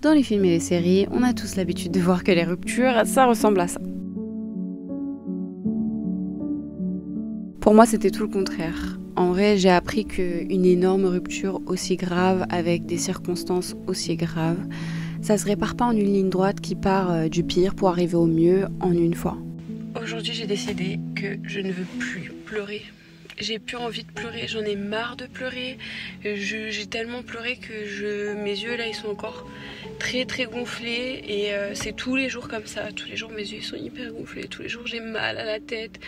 Dans les films et les séries, on a tous l'habitude de voir que les ruptures, ça ressemble à ça. Pour moi, c'était tout le contraire. En vrai, j'ai appris qu'une énorme rupture aussi grave, avec des circonstances aussi graves, ça se répare pas en une ligne droite qui part du pire pour arriver au mieux en une fois. Aujourd'hui, j'ai décidé que je ne veux plus pleurer. J'ai plus envie de pleurer, j'en ai marre de pleurer. J'ai tellement pleuré que mes yeux là ils sont encore très gonflés et c'est tous les jours comme ça. Tous les jours mes yeux sont hyper gonflés, tous les jours j'ai mal à la tête.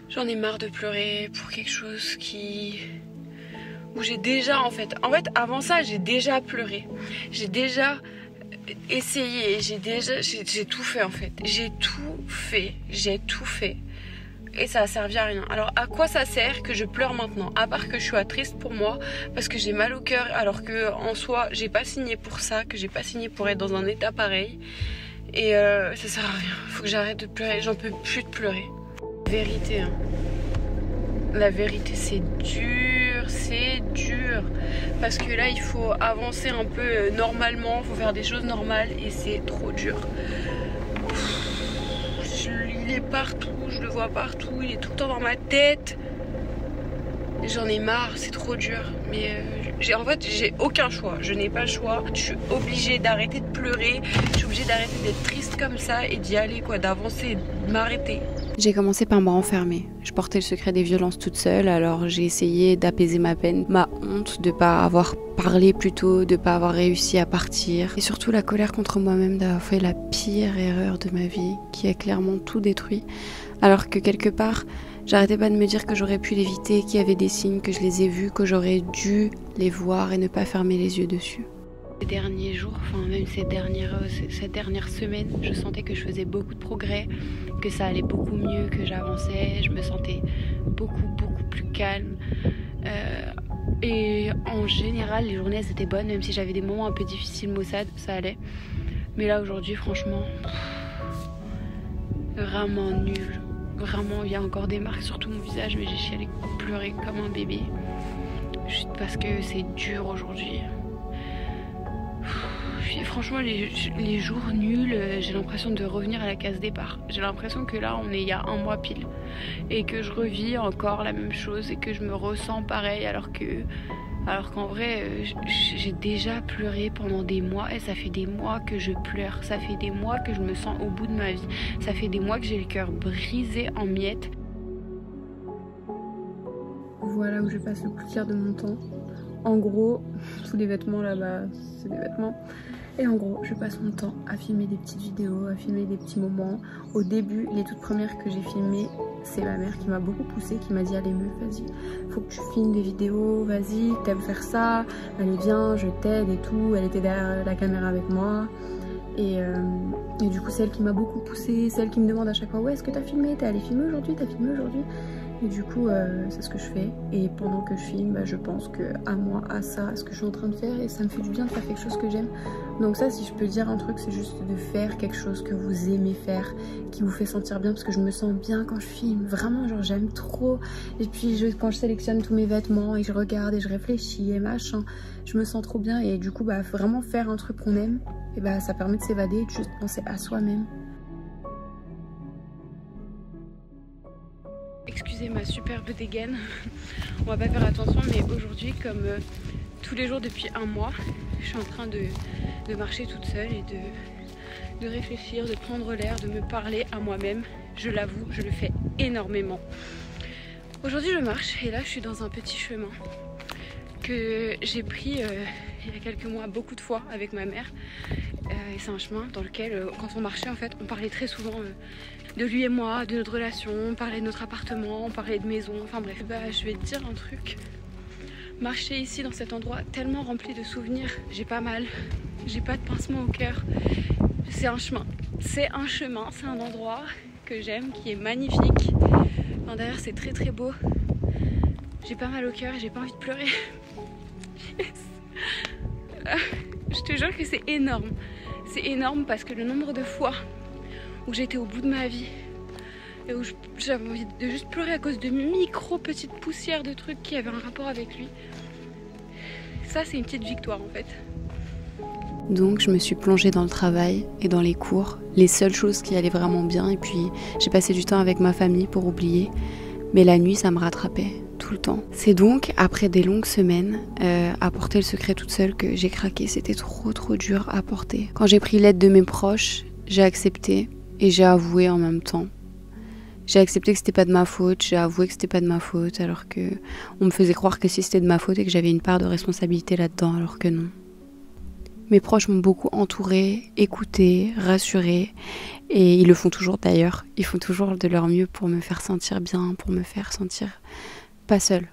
J'en ai marre de pleurer pour quelque chose où j'ai déjà en fait avant ça j'ai déjà pleuré. J'ai déjà essayé, j'ai tout fait en fait. J'ai tout fait. Et ça a servi à rien. Alors à quoi ça sert que je pleure maintenant? À part que je sois triste pour moi parce que j'ai mal au cœur, alors que en soi j'ai pas signé pour ça, que j'ai pas signé pour être dans un état pareil. Et ça sert à rien. Faut que j'arrête de pleurer. J'en peux plus de pleurer. Vérité. Hein. La vérité c'est dur. Parce que là il faut avancer un peu normalement, faut faire des choses normales et c'est trop dur. Il est partout, je le vois partout, il est tout le temps dans ma tête. J'en ai marre, c'est trop dur. Mais en fait, j'ai aucun choix. Je n'ai pas le choix. Je suis obligée d'arrêter de pleurer. Je suis obligée d'arrêter d'être triste comme ça et d'y aller, quoi, d'avancer, de m'arrêter. J'ai commencé par me renfermer. Je portais le secret des violences toute seule, alors j'ai essayé d'apaiser ma peine, ma honte de ne pas avoir parlé plus tôt, de ne pas avoir réussi à partir. Et surtout la colère contre moi-même d'avoir fait la pire erreur de ma vie, qui a clairement tout détruit. Alors que quelque part, j'arrêtais pas de me dire que j'aurais pu l'éviter, qu'il y avait des signes, que je les ai vus, que j'aurais dû les voir et ne pas fermer les yeux dessus. Ces derniers jours, enfin même cette dernière semaine, je sentais que je faisais beaucoup de progrès, que ça allait beaucoup mieux, que j'avançais, je me sentais beaucoup plus calme. Et en général, les journées elles étaient bonnes, même si j'avais des moments un peu difficiles, maussades, ça allait. Mais là aujourd'hui, franchement, vraiment nul. Vraiment, il y a encore des marques sur tout mon visage, mais j'ai chialé pleurer comme un bébé. Juste parce que c'est dur aujourd'hui. Franchement, les jours nuls, j'ai l'impression de revenir à la case départ. J'ai l'impression que là, on est il y a un mois pile. Et que je revis encore la même chose et que je me ressens pareil alors qu'en vrai, j'ai déjà pleuré pendant des mois et ça fait des mois que je pleure. Ça fait des mois que je me sens au bout de ma vie. Ça fait des mois que j'ai le cœur brisé en miettes. Voilà où je passe le plus clair de mon temps. En gros, sous les vêtements là-bas, c'est des vêtements. Et en gros, je passe mon temps à filmer des petites vidéos, à filmer des petits moments. Au début, les toutes premières que j'ai filmées, c'est ma mère qui m'a beaucoup poussée, qui m'a dit allez meuf, vas-y, faut que tu filmes des vidéos, vas-y, t'aimes faire ça, allez viens, je t'aide et tout. Elle était derrière la caméra avec moi. Et du coup, c'est elle qui m'a beaucoup poussée, c'est elle qui me demande à chaque fois ouais, est-ce que t'as filmé, t'es allé filmer aujourd'hui, t'as filmé aujourd'hui. Et du coup, c'est ce que je fais. Et pendant que je filme, bah, je pense que à moi, à ça, à ce que je suis en train de faire. Et ça me fait du bien de faire quelque chose que j'aime. Donc ça, si je peux dire un truc, c'est juste de faire quelque chose que vous aimez faire, qui vous fait sentir bien. Parce que je me sens bien quand je filme. Vraiment, genre j'aime trop. Et puis quand je sélectionne tous mes vêtements et je regarde et je réfléchis et machin, je me sens trop bien. Et du coup, bah, vraiment faire un truc qu'on aime, et bah, ça permet de s'évader et de juste penser à soi-même. Excusez ma superbe dégaine, on va pas faire attention, mais aujourd'hui, comme tous les jours depuis un mois, je suis en train de marcher toute seule et de réfléchir, de prendre l'air, de me parler à moi-même. Je l'avoue, je le fais énormément. Aujourd'hui je marche et là je suis dans un petit chemin que j'ai pris il y a quelques mois beaucoup de fois avec ma mère. Et c'est un chemin dans lequel, quand on marchait en fait, on parlait très souvent de lui et moi, de notre relation, on parlait de notre appartement, on parlait de maison, enfin bref. Bah, je vais te dire un truc. Marcher ici dans cet endroit tellement rempli de souvenirs, j'ai pas mal, j'ai pas de pincement au cœur. C'est un chemin, c'est un endroit que j'aime, qui est magnifique. Enfin, derrière c'est très beau. J'ai pas mal au cœur et j'ai pas envie de pleurer. Je te jure que c'est énorme. C'est énorme parce que le nombre de fois où j'étais au bout de ma vie et où j'avais envie de juste pleurer à cause de petites poussières de trucs qui avaient un rapport avec lui. Ça, c'est une petite victoire en fait. Donc je me suis plongée dans le travail et dans les cours, les seules choses qui allaient vraiment bien, et puis j'ai passé du temps avec ma famille pour oublier. Mais la nuit, ça me rattrapait tout le temps. C'est donc, après des longues semaines, à porter le secret toute seule que j'ai craqué. C'était trop dur à porter. Quand j'ai pris l'aide de mes proches, j'ai accepté et j'ai avoué en même temps. J'ai accepté que c'était pas de ma faute, j'ai avoué que c'était pas de ma faute, alors que on me faisait croire que si c'était de ma faute et que j'avais une part de responsabilité là-dedans, alors que non. Mes proches m'ont beaucoup entourée, écoutée, rassurée, et ils le font toujours d'ailleurs. Ils font toujours de leur mieux pour me faire sentir bien, pour me faire sentir pas seule.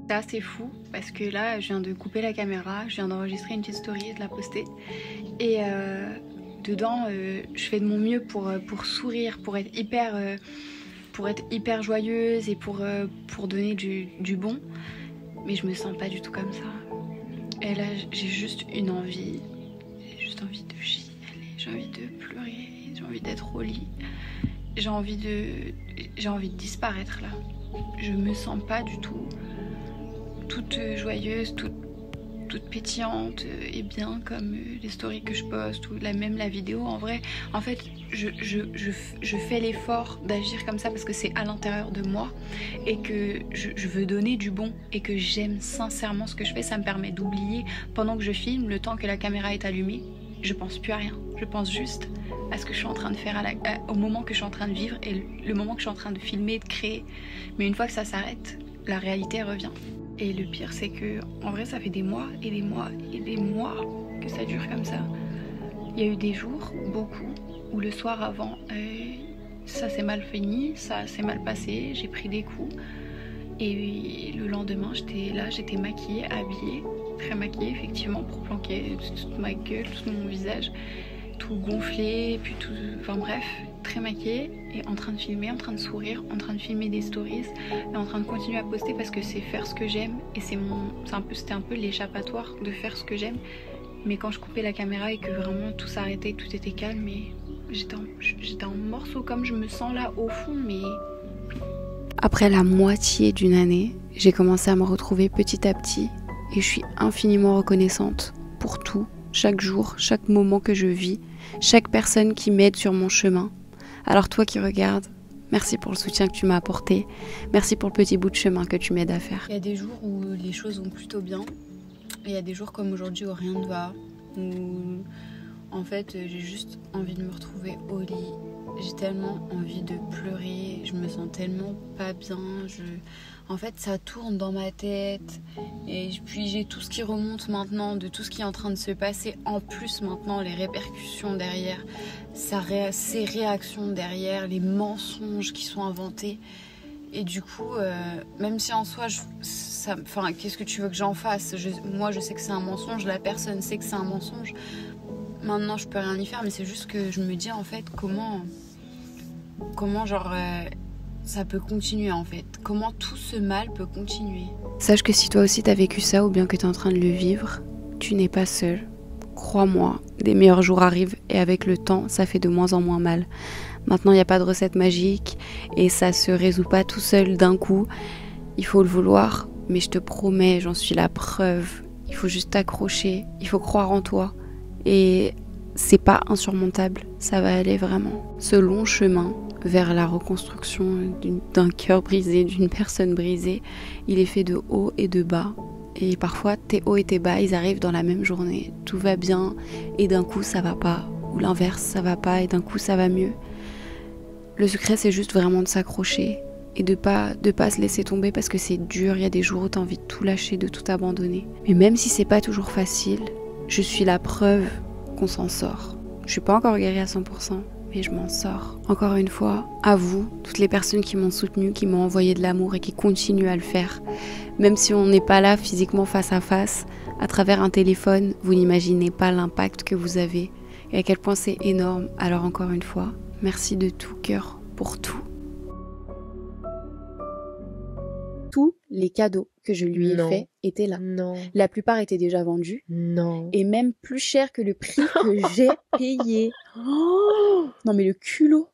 C'est assez fou parce que là, je viens de couper la caméra, je viens d'enregistrer une petite story et de la poster. Et dedans, je fais de mon mieux pour sourire, pour être hyper joyeuse et pour donner du bon. Mais je me sens pas du tout comme ça. Et là, j'ai juste une envie. J'ai juste envie de chialer, j'ai envie de pleurer, j'ai envie d'être au lit. J'ai envie de disparaître là. Je me sens pas du tout toute joyeuse, toute pétillante et bien comme les stories que je poste ou même la vidéo. En vrai, en fait, je fais l'effort d'agir comme ça parce que c'est à l'intérieur de moi et que je veux donner du bon et que j'aime sincèrement ce que je fais. Ça me permet d'oublier pendant que je filme, le temps que la caméra est allumée. Je pense plus à rien. Je pense juste à ce que je suis en train de faire, au moment que je suis en train de vivre et le moment que je suis en train de filmer, de créer. Mais une fois que ça s'arrête, la réalité revient. Et le pire, c'est que en vrai, ça fait des mois et des mois et des mois que ça dure comme ça. Il y a eu des jours, beaucoup, où le soir avant, ça s'est mal fini, ça s'est mal passé, j'ai pris des coups. Et le lendemain, j'étais maquillée, habillée, très maquillée effectivement, pour planquer toute ma gueule, tout mon visage, tout gonflé, puis tout, enfin bref, très maquillée et en train de filmer, en train de sourire, en train de filmer des stories et en train de continuer à poster parce que c'est faire ce que j'aime et c'était un peu l'échappatoire de faire ce que j'aime. Mais quand je coupais la caméra et que vraiment tout s'arrêtait, tout était calme, et j'étais en morceaux comme je me sens là au fond, mais... Après la moitié d'une année, j'ai commencé à me retrouver petit à petit et je suis infiniment reconnaissante pour tout, chaque jour, chaque moment que je vis, chaque personne qui m'aide sur mon chemin. Alors toi qui regardes, merci pour le soutien que tu m'as apporté, merci pour le petit bout de chemin que tu m'aides à faire. Il y a des jours où les choses vont plutôt bien et il y a des jours comme aujourd'hui où rien ne va, où en fait j'ai juste envie de me retrouver au lit. J'ai tellement envie de pleurer, je me sens tellement pas bien, en fait ça tourne dans ma tête et puis j'ai tout ce qui remonte maintenant de tout ce qui est en train de se passer, en plus maintenant les répercussions derrière, ces réactions derrière, les mensonges qui sont inventés. Et du coup, même si en soi, qu'est-ce que tu veux que j'en fasse? Moi je sais que c'est un mensonge, la personne sait que c'est un mensonge. Maintenant je peux rien y faire, mais c'est juste que je me dis en fait comment ça peut continuer en fait. Comment tout ce mal peut continuer. Sache que si toi aussi t'as vécu ça ou bien que t'es en train de le vivre, tu n'es pas seule. Crois-moi, des meilleurs jours arrivent et avec le temps, ça fait de moins en moins mal. Maintenant, il n'y a pas de recette magique et ça se résout pas tout seul d'un coup. Il faut le vouloir, mais je te promets, j'en suis la preuve. Il faut juste t'accrocher, il faut croire en toi. Et c'est pas insurmontable, ça va aller vraiment. Ce long chemin vers la reconstruction d'un cœur brisé, d'une personne brisée, il est fait de hauts et de bas. Et parfois, tes hauts et tes bas, ils arrivent dans la même journée. Tout va bien et d'un coup, ça va pas. Ou l'inverse, ça va pas et d'un coup, ça va mieux. Le secret, c'est juste vraiment de s'accrocher et de pas se laisser tomber parce que c'est dur. Il y a des jours où t'as envie de tout lâcher, de tout abandonner. Mais même si c'est pas toujours facile, je suis la preuve qu'on s'en sort. Je suis pas encore guérie à 100%, mais je m'en sors. Encore une fois, à vous, toutes les personnes qui m'ont soutenue, qui m'ont envoyé de l'amour et qui continuent à le faire. Même si on n'est pas là physiquement face à face, à travers un téléphone, vous n'imaginez pas l'impact que vous avez et à quel point c'est énorme. Alors encore une fois, merci de tout cœur pour tout. Tous les cadeaux que je lui ai faits étaient là. Non. La plupart étaient déjà vendus. Non. Et même plus cher que le prix que j'ai payé. Oh non mais le culot.